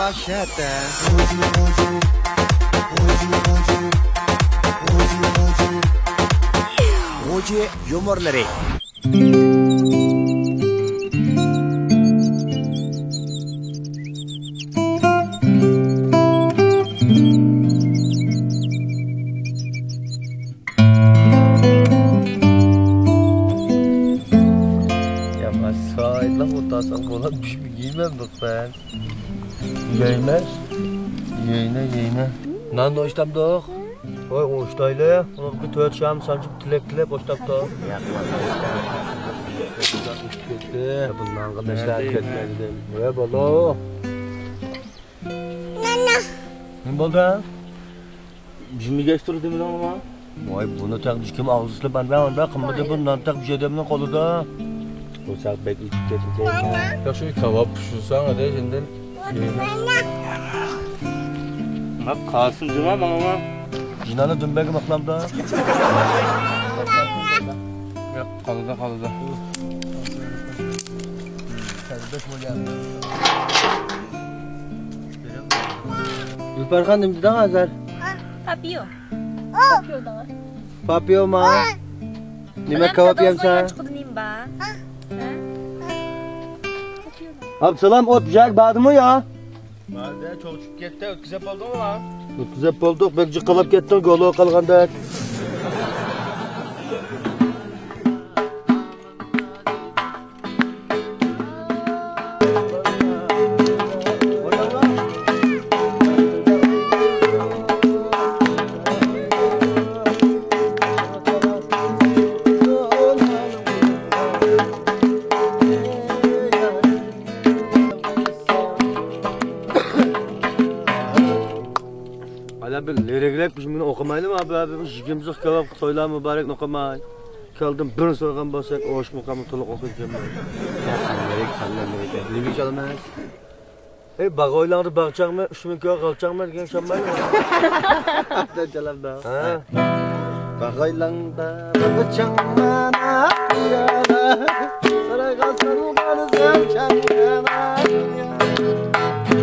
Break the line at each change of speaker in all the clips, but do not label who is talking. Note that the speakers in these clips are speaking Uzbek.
Kaşete. Moji yumurları.
Yeyne. Nan hoştam da. Oy hoştayla ya. Onu bir tört şam sancıp tilek hoştam da. Bundan arkadaşlar ketmedi. Ne bolo?
Nana.
Ne boldu? Şimdi geçtirdi mi ama? Vay bunu tak düşküm ağzıslı ben onda kımıdı bundan tak bir şey demin kolu da. Uçak bekleyip geçecek.
Ya şu kebap pişirsen hadi şimdi.
Bak kalsın cıma bana. Cinanı dün belki maklamda.
Yok kalıda.
Yuparkan dimdi daha azar.
Papio.
Papio ma. Nime kebap yem sen? Absalam ot pişak bağdı mı ya?
Vardı çok çık gitti ötküzep oldu mu lan?
Ötküzep olduk belki kalıp gittin golu kalganda. Bir liriklik biz bunu okumayalım abi biz jigimsiz kebap toylar mübarek okumay. Kaldım bir sorgan bolsak oş mukamı to'liq o'qiyman. Lirik chalmas. Bagoylarni bag'chaqmi 3000 kilo qolchaqmi degan shonmaymi? Hatta chalamda. Ha. Bagoylangda bag'chaqmana yana. Sarayqasın qarzam chaqmana.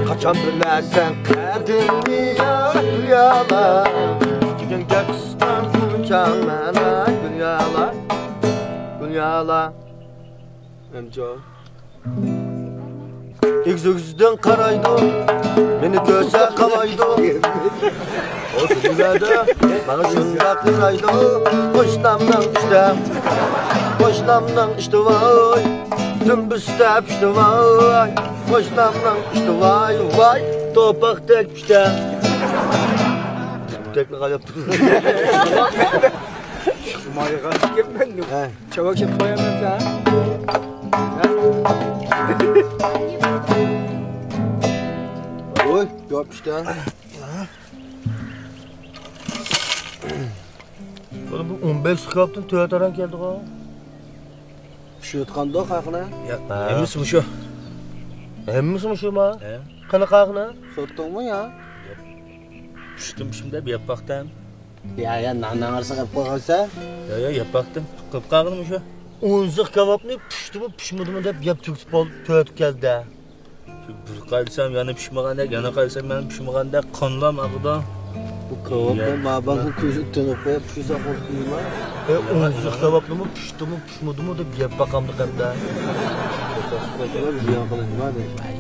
Kaçan bilərsən qədimni yala. Gün göksdən uçan mənə gül yala. Emca. Egzogizdən qaraydı, meni görsə qalaydı. O dünyada bana şundaq qıraydı. Qoşlamdan işte vay. Dümbüstəb işte vay. Qoşlamdan işte vay. Topak tek işte. Teknik yaptım.
Mayığa gitmedim. Çabuk şey koyamam sen. Oy, yap işte.
Oğlum bu 15 kaptın tövataran geldi ha.
Pişiyotqanda qaqına.
Emisi bu şu.
Hemmisi mi şu ma? Kana qaqına?
Sottun ya?
Piştim şimdi bir yapaktan.
Ya nanan arsa qilib qo'ysa.
Ya yapaktım. Kıp kağını mı şu?
Unzuq kebabni pişti mi pişmadi mi deb yeb to'kib olib tövatib keldi.
Bir qaysam yana pişmaganda, yana qaysam men pişmaganda qonlam aqida.
Bu kebabdan mabaq bu ko'zi tinib qo'yib pishsa qo'rqdingmi?
Unzuq kebabni mi pişti mi pişmadi mi deb yeb baqamdi qanda.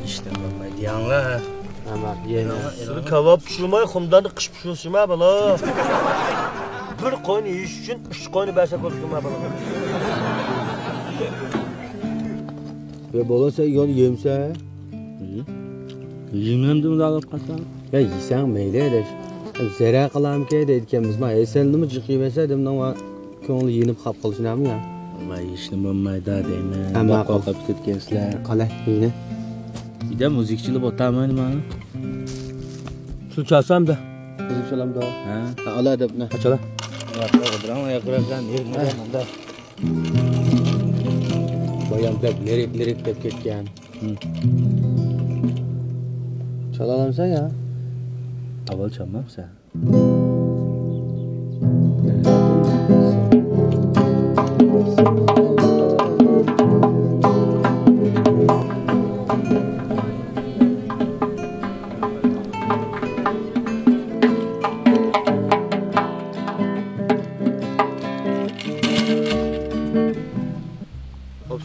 İşte vallahi diyanlar.
Ama yeni.
Siz kebab pişirmay, xumdan qish pishirishma bala. Bir qo'yni yeyish uchun 3 qo'yni bersa ko'rishma bala.
Ve bo'lsa yon yemsa,
Yememdim de alıp qasam.
ya yesang mayli edi. Zara qilamki deyotganmiz. Men sen nima jiqiyversa demdan va ko'ngli yenib qolib qolishnami ya?
Vallahi ishni bo'lmaydi deyman.
Hamma
qo'rqib ketgansizlar.
Qala yeni.
Bir de müzikçilik o'taman mana.
Shu chalsamda.
Bizim shalamda.
Ha.
Ala deb ne?
Achala.
Drama yaqirgan yermanda.
Boyam deb lirik deb ketgan. Çalalamsan ya.
Avval çalmamsa.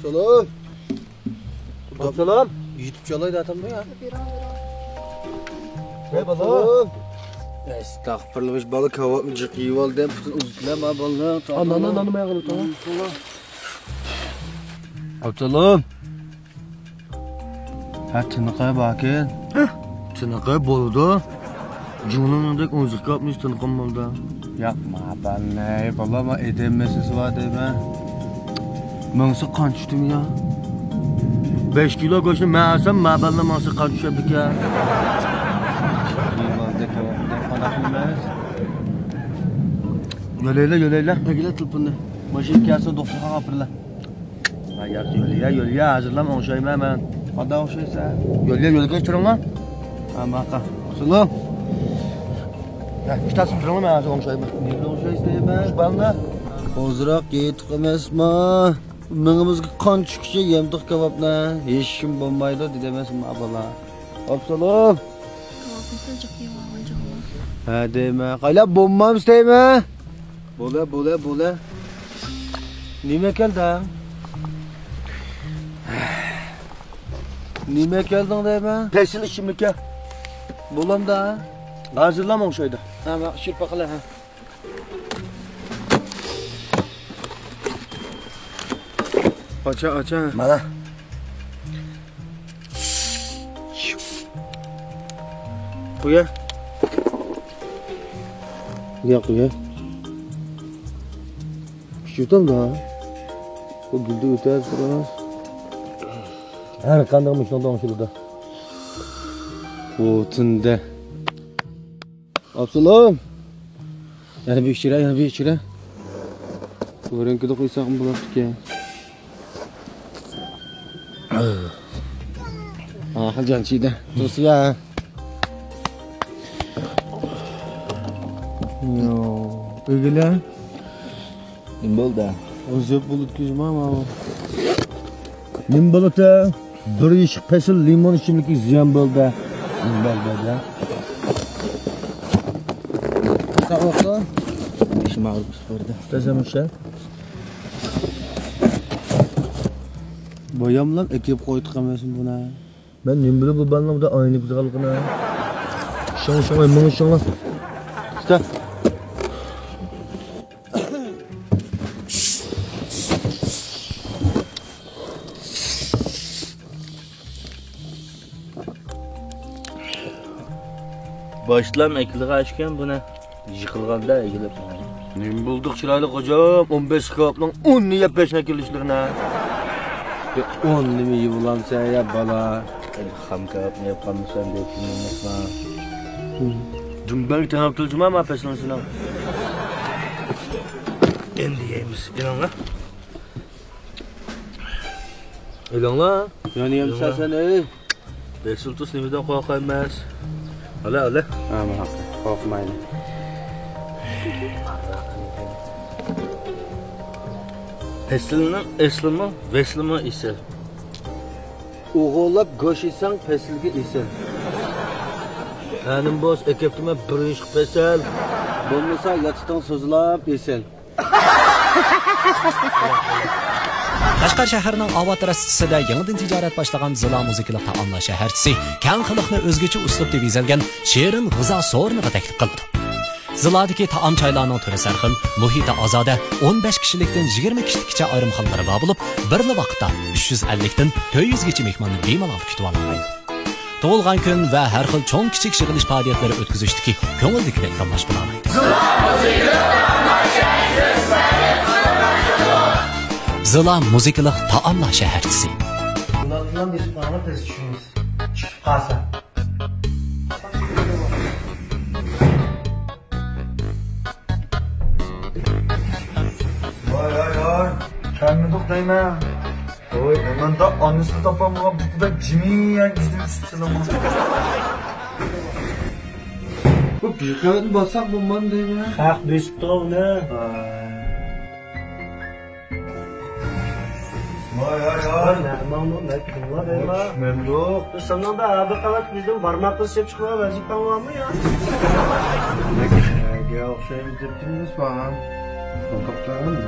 Absalom.
Absalom.
YouTube çalaydı atamda ya.
Ne bala?
Estağfurullah balık kavak mı çıkıyor oldu. Uzlama balık.
Ananı mayağını tamam. Absalom. Ha tınıqaya bakın. Tınıqaya boludu. Cumhurlandek müzik yapmış tınıqım oldu.
Yapma ben ne balama edemezsiz var de ben. Mənsə qan düşdüm ya.
5 kilo qoşunu mən alsam, məbəllə mənsə qan düşəbdik ya.
Yıllarda kavakda qanaqılmaz.
Yöləylə.
Əgilə tılpındı. Maşın gəlsə doktorğa qapırla.
Ha yaxşı yölüyə hazırlam on şey mən.
Ada o şeysə.
Yölüyə keçirəm lan.
Amma qa. Absalom.
Ya kitabsın durma mən hazır on şey mən.
Nə o şeysə mən?
Banda.
Ozraq yetiq emasma. Mığımızga qan chiqishi yemdiq kebabni. Hech kim bo'lmaydi dedemasmi abala. Absalom. Ha dema. Qaylab bo'lmamiz deymi? Bo'la. Nima keldi? Nima kelding deymi?
Pesil işimlikə.
Bo'lamda.
Hazırlam on şeydə.
Ha, bak şirpa qila ha. Aça.
Mana.
Qo'ya. Qo'ya. Pishirdim da. Bu gulni o'taz biroz.
Hər qandığım üçün danışıldı.
Bu tunda. Absalom. Yana bir içire. Ko'rinkida qo'ysam bo'lardi ekan. Xiljon chiydi. Tursi ya. Yo, o'g'ila.
Nim bo'ldi?
O'zi bulut kuzma ama.
Nim bo'ldi? Bir ish pesil limon ishimlik ziyon bo'ldi. Nim bo'ldi?
Sağlıklı.
İşim ağrıp sporda. Desemişe.
Boyamlan ekip koyduk emesin buna.
Ben nim bilib bu banla bu da aynı bir dalgına. Şan mını şan. İşte.
Başlam ekliğe açken buna yıkılganda ekilip.
Nim bulduk çıraylı kocam 15 kaplan 10 niye peşine girişlerine.
10 nimi yıvulam sen ya bala.
Ham kağıt ne yapamıyorsan diye düşünmüşsün.
Dün ben tanıp tılcım ama peşine sınav.
Endi yeyimiz. İnanla.
Elanla.
Yani yemsen sen ey.
Besultus nimiden korkaymaz. Öyle.
Ama hakkı. Korkmayın.
Eslimi, veslimi ise.
Oğullap goşiysan pesilgi isen.
Benim boz ekiptime bir iş pesel.
Bulmasa yatıdan sözlap isen.
Qashqar shahrining Obod rastasida yangidan tijorat boshlagan Zilo muzikali taomlar shaharchisi kang xalqni o'zgacha uslubda bezalgan shirin g'izo so'rniga taklif qildi. Zilodagi taom choylarning turi sarxil, muhiti ozoda 15 kishilikdan 20 kishilikcha ayrim xillari bor bo'lib, bir vaqtda 350 dan 400 gacha mehmonni bemalol kutib oladi. Tug'ilgan kun va har xil cho'ng kichik yig'ilish faoliyatlari o'tkazishdagi ko'ngildagidek tomosha bo'ladi. Zilo muzikali taomlar shaharchisi.
Bundan biz bana tez düşünürüz. Çıkıp kalsa. Vay. Kendini toplayma. Oy, ondan da annesini tapamama bu da cimiyen gizli üstüne ama.
Bu bir kağıt basak bulman değil mi?
Hak büstü ne? Vay.
Nermanlı ne kıllar elma.
Memduh.
Senden de abi kavat bizden parmakla sep çıkıyor vazifem var mı ya?
Gel okşayım tepkiniz bana. Kontaklarım mı?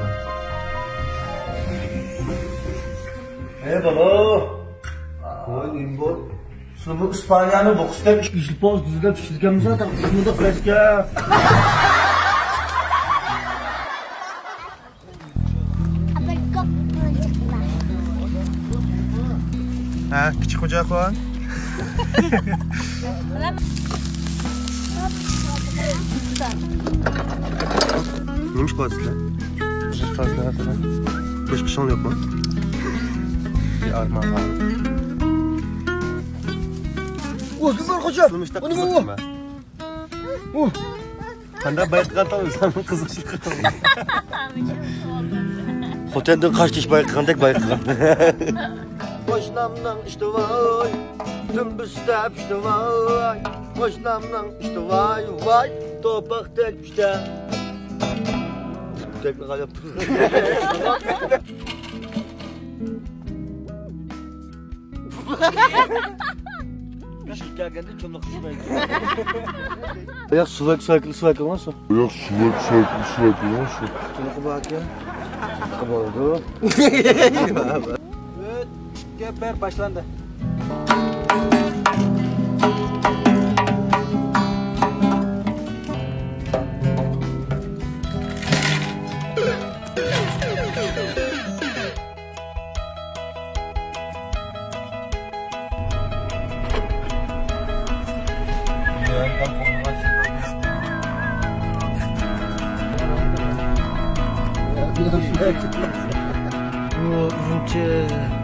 balo. Oy, imbol. Sunu İspanya'nın 9'da 2 poz düzüde pişirgenimiz var. Bunu da kreske. Ha, küçük hoca koyan. Neymiş bu aslında? Güzel farklı aslında. Başka şey yok mu? Bir armağan var. Güzel hoca. Bunu mu? Kanda bayık katamıyor. Sen kızışık katamıyor. Otelden kaç diş bayık kandak bayık kandak. Boşnamdan işte vay, dümbüstep işte vay. Boşnamdan işte vay vay, topak tek işte. Tekrar yaptım. Işık gelgende çomlak suya gidiyor. Ayak suya nasıl?
Ayak sürekli nasıl?
Şunu bak ya. Oldu. Evet, geber başlandı. Bu uzunca